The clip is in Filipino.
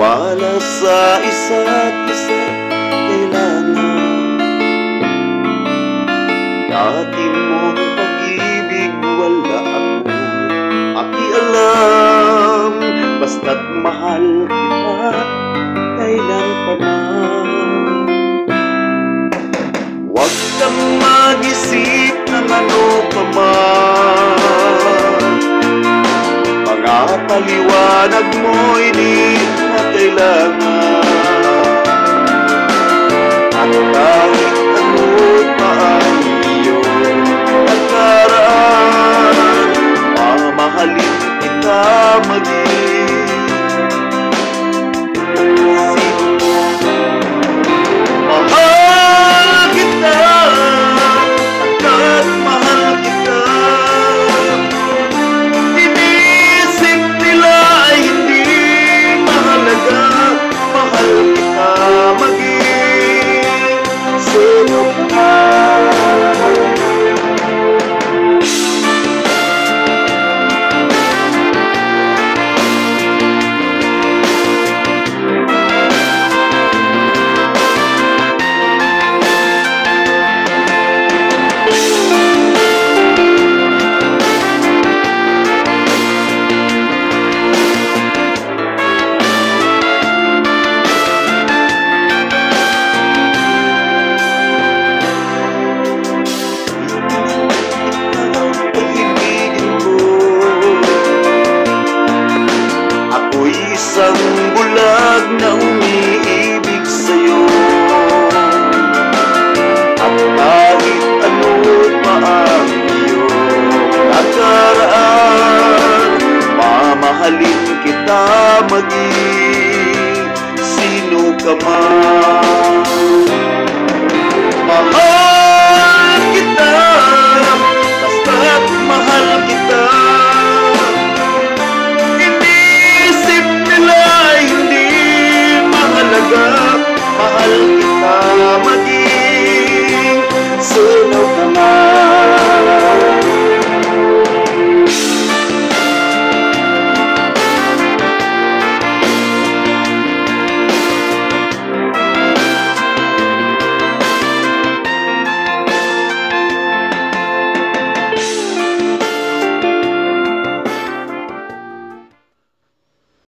Tiwala sa isa't isa kailangan. Dati mong pag-ibig wala akong pakialam. Basta't mahal kita kailan pa man. Huwag kang mag-isip ng ano pa man. Mga paliwanag mo'y di na kailangan. At kahit ano pa ang iyong nakaraan, mamahalin kita maging sino mo. Mahal kita, hanggat mahal kita. Inisip nila ay hindi mahalaga. Mahal kita maging sino ka. Isang bulag na umiibig sa'yo. At kahit ano pa ang iyong nakaraan, mamahalin kita maging sino ka man. Mahal